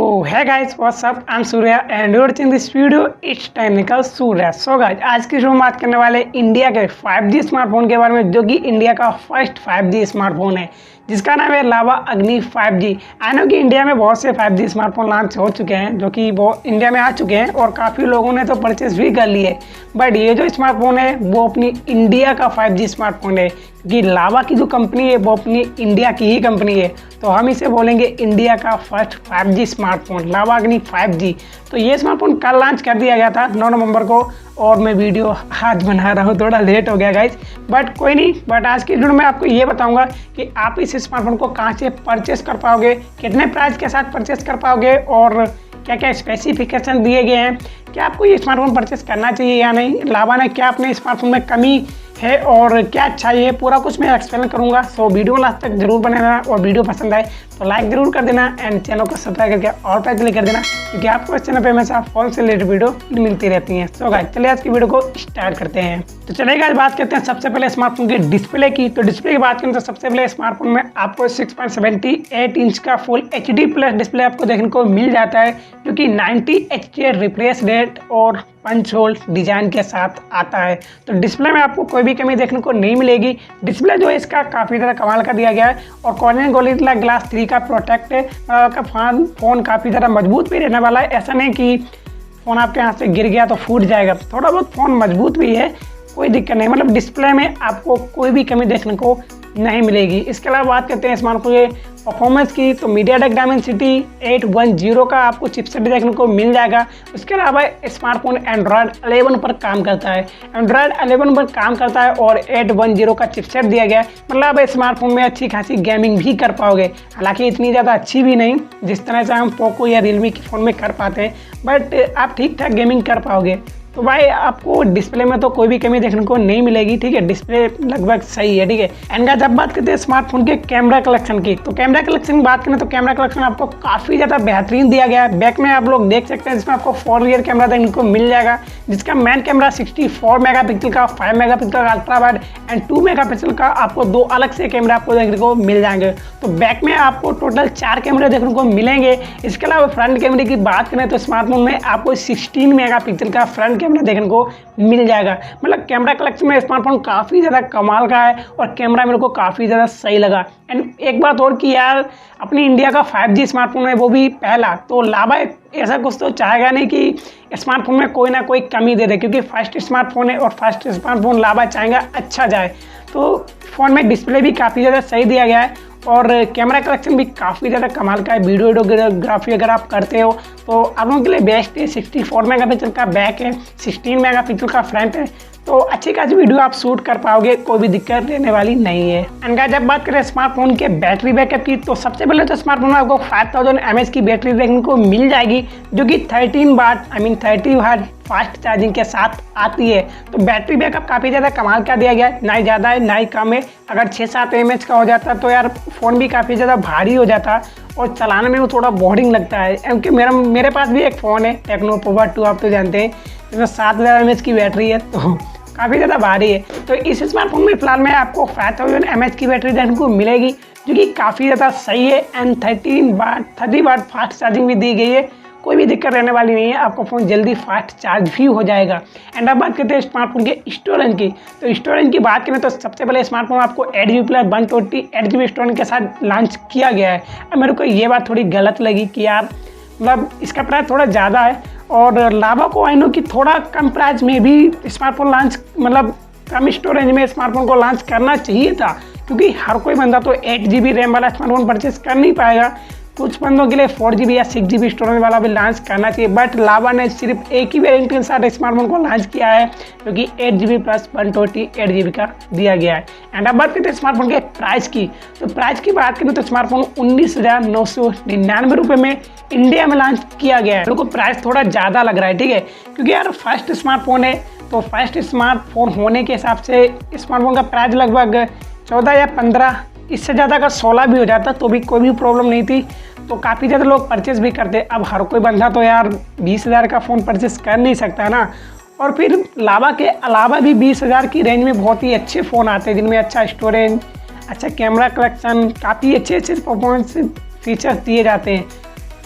है guys what's up, I am Surya and you are watching this video it's technical Surya. So guys आज की show में बात करने वाले इंडिया के 5G स्मार्टफोन के बारे में, जो कि इंडिया का फर्स्ट 5G स्मार्टफोन है जिसका नाम है लावा अग्नि 5G। आई नो कि इंडिया में बहुत से 5G स्मार्टफोन लॉन्च हो चुके हैं जो कि वो इंडिया में आ चुके हैं और काफ़ी लोगों ने तो परचेस भी कर लिए, बट ये जो स्मार्टफोन है वो अपनी इंडिया का 5G स्मार्टफोन है क्योंकि लावा की जो कंपनी है वो अपनी इंडिया की ही कंपनी है, तो हम इसे बोलेंगे इंडिया का फर्स्ट 5G स्मार्टफोन लावा अग्नि 5G। तो ये स्मार्टफोन कल लॉन्च कर दिया गया था 9 नवंबर को और मैं वीडियो आज बना रहा हूँ, थोड़ा लेट हो गया गाइज, बट कोई नहीं। बट आज की वीडियो में आपको ये बताऊंगा कि आप इस स्मार्टफोन को कहाँ से परचेस कर पाओगे, कितने प्राइस के साथ परचेस कर पाओगे और क्या क्या स्पेसिफिकेशन दिए गए हैं, क्या आपको ये स्मार्टफोन परचेस करना चाहिए या नहीं, लावा ने क्या अपने स्मार्टफोन में कमी है और क्या अच्छा है, पूरा कुछ मैं एक्सप्लेन करूंगा। सो वीडियो लास्ट तक जरूर बने रहना और वीडियो पसंद आए तो लाइक जरूर कर देना एंड चैनल को सब्सक्राइब करके और पे क्लिक कर देना क्योंकि आपको इस चैनल पे हमेशा फोन से रिलेटेड वीडियो मिलती रहती हैं। सो गाइस चलिए आज की वीडियो को स्टार्ट करते हैं। तो चलिए गाइस बात करते हैं सबसे पहले स्मार्टफोन की डिस्प्ले की। तो डिस्प्ले की बात करें तो सबसे पहले स्मार्टफोन में आपको 6.78 इंच का फुल HD प्लस डिस्प्ले आपको देखने को मिल जाता है जो कि 90 Hz रिफ्रेश रेट और पंच होल डिजाइन के साथ आता है। तो डिस्प्ले में आपको कोई भी कमी देखने को नहीं मिलेगी। डिस्प्ले जो है इसका काफ़ी ज़्यादा कमाल का दिया गया है और कॉर्निंग गोरिल्ला ग्लास 3 का प्रोटेक्ट है। आपका फ़ोन काफ़ी ज़्यादा मजबूत भी रहने वाला है, ऐसा नहीं कि फ़ोन आपके हाथ से गिर गया तो फूट जाएगा, थोड़ा बहुत फ़ोन मजबूत भी है, कोई दिक्कत नहीं, मतलब डिस्प्ले में आपको कोई भी कमी देखने को नहीं मिलेगी। इसके अलावा बात करते हैं स्मार्टफोन के परफॉर्मेंस की, तो मीडियाटेक डायमेंसिटी 810 का आपको चिपसेट देखने को मिल जाएगा। उसके अलावा स्मार्टफोन एंड्रॉयड 11 पर काम करता है, एंड्रॉयड 11 पर काम करता है और 810 का चिपसेट दिया गया है, मतलब स्मार्टफोन में अच्छी खासी गेमिंग भी कर पाओगे, हालांकि इतनी ज़्यादा अच्छी भी नहीं जिस तरह से हम पोको या रियलमी के फ़ोन में कर पाते हैं, बट आप ठीक ठाक गेमिंग कर पाओगे। तो भाई आपको डिस्प्ले में तो कोई भी कमी देखने को नहीं मिलेगी, ठीक है, डिस्प्ले लगभग सही है, ठीक है। एंड जब बात करते हैं स्मार्टफोन के कैमरा कलेक्शन की, तो कैमरा कलेक्शन की बात करें तो कैमरा कलेक्शन आपको काफ़ी ज़्यादा बेहतरीन दिया गया है। बैक में आप लोग देख सकते हैं जिसमें आपको 4 रियर कैमरा देखने को मिल जाएगा, जिसका मेन कैमरा 64 मेगापिक्सल का, 5 मेगापिक्सल का अल्ट्रा वाइड एंड 2 मेगापिक्सल का आपको दो अलग से कैमरा आपको देखने को मिल जाएंगे। तो बैक में आपको टोटल 4 कैमरे देखने को मिलेंगे। इसके अलावा फ्रंट कैमरे की बात करें तो स्मार्टफोन में आपको 16 मेगापिक्सल का फ्रंट कैमरा देखने को मिल जाएगा। मतलब कैमरा कलेक्शन में स्मार्टफोन काफ़ी ज़्यादा कमाल का है और कैमरा मेरे को काफ़ी ज़्यादा सही लगा। एंड एक बात और कि यार अपनी इंडिया का 5G स्मार्टफोन है वो भी पहला, तो लावा ऐसा कुछ तो चाहेगा नहीं कि स्मार्टफोन में कोई ना कोई कमी दे दे, क्योंकि फर्स्ट स्मार्टफोन है और फर्स्ट स्मार्टफोन लावा चाहेगा अच्छा जाए। तो फ़ोन में डिस्प्ले भी काफ़ी ज़्यादा सही दिया गया है और कैमरा कलेक्शन भी काफ़ी ज़्यादा कमाल का है। वीडियोग्राफी अगर आप करते हो तो आप लोगों के लिए बेस्ट है। 64 मेगापिक्सल का बैक है, 16 मेगापिक्सल का फ्रंट है, तो अच्छी खासी वीडियो आप शूट कर पाओगे, कोई भी दिक्कत रहने वाली नहीं है। एंड गाइस जब बात करें स्मार्टफोन के बैटरी बैकअप की, तो सबसे पहले तो स्मार्टफोन में आपको 5000 mAh की बैटरी देखने को मिल जाएगी जो कि 30 वाट फास्ट चार्जिंग के साथ आती है। तो बैटरी बैकअप काफ़ी ज़्यादा कमाल का दिया गया है, ना ही ज़्यादा है ना ही कम है। अगर 6-7 mAh का हो जाता तो यार फ़ोन भी काफ़ी ज़्यादा भारी हो जाता और चलाने में वो थोड़ा बोरिंग लगता है, क्योंकि मेरे पास भी एक फ़ोन है टेक्नो पोवर 2, आप तो जानते हैं, जिसमें 7000 mAh की बैटरी है, तो काफ़ी ज़्यादा भारी है। तो इस स्मार्टफोन में फिलहाल में आपको 5000 mAh की बैटरी देखने को मिलेगी जो कि काफ़ी ज़्यादा सही है एंड 30 वाट फास्ट चार्जिंग भी दी गई है, कोई भी दिक्कत रहने वाली नहीं है, आपको फ़ोन जल्दी फास्ट चार्ज भी हो जाएगा। एंड अब बात करते हैं स्मार्टफोन के स्टोरेज की, तो स्टोरेज की बात करें तो सबसे पहले स्मार्टफोन आपको 8GB प्लस 128GB स्टोरेज के साथ लॉन्च किया गया है। अब मेरे को ये बात थोड़ी गलत लगी कि यार मतलब इसका प्राइस थोड़ा ज़्यादा है और लावा को आई नो कि थोड़ा कम प्राइस में भी स्मार्टफोन लॉन्च, मतलब कम स्टोरेज में स्मार्टफोन को लॉन्च करना चाहिए था, क्योंकि हर कोई बंदा तो 8GB रैम वाला स्मार्टफोन परचेस कर नहीं पाएगा। कुछ बंदों के लिए 4GB या 6GB स्टोरेज वाला भी लॉन्च करना चाहिए, बट लावा ने सिर्फ एक ही वेरिएंट के साथ स्मार्टफोन को लॉन्च किया है जो कि 8GB प्लस 128GB का दिया गया है। एंड अब बात करते हैं स्मार्टफोन के प्राइस की, तो प्राइस की बात करें तो स्मार्टफोन 19,999 रुपये में इंडिया में लॉन्च किया गया है। मेरे को प्राइस थोड़ा ज़्यादा लग रहा है, ठीक है, क्योंकि यार फर्स्ट स्मार्टफोन है, तो फर्स्ट स्मार्टफोन होने के हिसाब से स्मार्टफोन का प्राइस लगभग 14 या 15, इससे ज़्यादा अगर 16 भी हो जाता तो भी कोई भी प्रॉब्लम नहीं थी, तो काफ़ी ज़्यादा लोग परचेस भी करते। अब हर कोई बंदा तो यार 20,000 का फ़ोन परचेस कर नहीं सकता ना, और फिर लावा के अलावा भी 20,000 की रेंज में बहुत ही अच्छे फ़ोन आते हैं जिनमें अच्छा स्टोरेज, अच्छा कैमरा कलेक्शन, काफ़ी अच्छे परफॉर्मेंस फीचर्स दिए जाते हैं।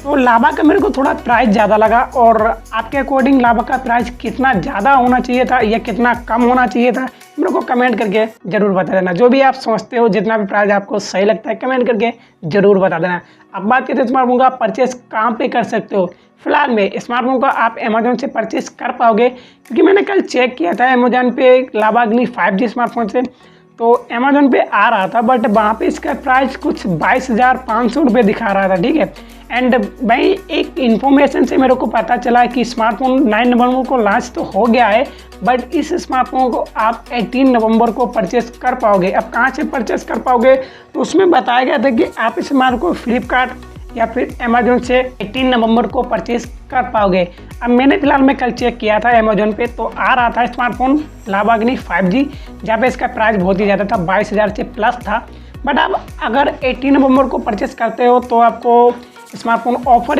तो लावा का मेरे को थोड़ा प्राइस ज़्यादा लगा। और आपके अकॉर्डिंग लावा का प्राइस कितना ज़्यादा होना चाहिए था या कितना कम होना चाहिए था, मेरे को कमेंट करके ज़रूर बता देना। जो भी आप समझते हो, जितना भी प्राइस आपको सही लगता है, कमेंट करके ज़रूर बता देना। अब बात करते हैं स्मार्टफोन का परचेस कहाँ पे कर सकते हो। फिलहाल में स्मार्टफोन का आप अमेजोन से परचेस कर पाओगे, क्योंकि मैंने कल चेक किया था अमेजोन पे लावा अग्नि 5G स्मार्टफोन से, तो अमेजोन पे आ रहा था, बट वहाँ पे इसका प्राइस कुछ 22,500 रुपये दिखा रहा था, ठीक है। एंड भाई एक इन्फॉर्मेशन से मेरे को पता चला कि स्मार्टफोन 9 नवंबर को लॉन्च तो हो गया है, बट इस स्मार्टफोन को आप 18 नवंबर को परचेस कर पाओगे। अब कहाँ से परचेस कर पाओगे, तो उसमें बताया गया था कि आप इस स्मार्टफोन को फ्लिपकार्ट या फिर अमेजोन से 18 नवंबर को परचेस कर पाओगे। अब मैंने फिलहाल में कल चेक किया था अमेजोन पे, तो आ रहा था स्मार्टफोन लावा अग्नि 5G, जहाँ पे इसका प्राइस बहुत ही ज़्यादा था, 22,000 से प्लस था। बट अब अगर 18 नवंबर को परचेस करते हो तो आपको स्मार्टफोन ऑफर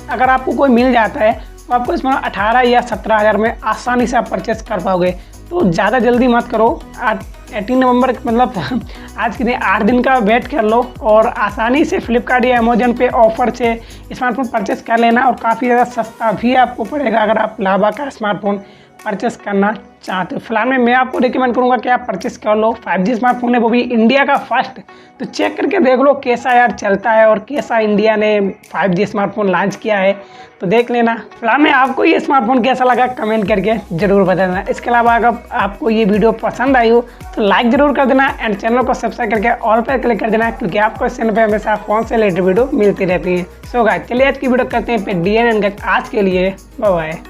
अगर आपको कोई मिल जाता है तो आपको इसमें 18 या 17,000 में आसानी से आप परचेस कर पाओगे। तो ज़्यादा जल्दी मत करो, 18 नवंबर मतलब आज के दिन 8 दिन का वेट कर लो और आसानी से फ्लिपकार्ट या अमेजोन पे ऑफर से स्मार्टफोन परचेस कर लेना। और काफ़ी ज़्यादा सस्ता भी आपको पड़ेगा अगर आप लावा का स्मार्टफोन परचेस करना चाहते हो। फिलहाल में मैं आपको रिकमेंड करूंगा कि आप परचेस कर लो। 5G स्मार्टफोन है, वो भी इंडिया का फर्स्ट, तो चेक करके देख लो कैसा यार चलता है और कैसा इंडिया ने 5G स्मार्टफोन लॉन्च किया है, तो देख लेना। फिलहाल में आपको ये स्मार्टफोन कैसा लगा कमेंट करके ज़रूर बता देना। इसके अलावा अगर आपको ये वीडियो पसंद आई हो तो लाइक ज़रूर कर देना एंड चैनल को सब्सक्राइब करके ऑल पर क्लिक कर देना, क्योंकि आपको इस चैनल पर हमेशा फ़ोन से रिलेटेड वीडियो मिलती रहती है। सो गाइस, चलिए आज की वीडियो करते हैं पे DN। आज के लिए बाय बाय।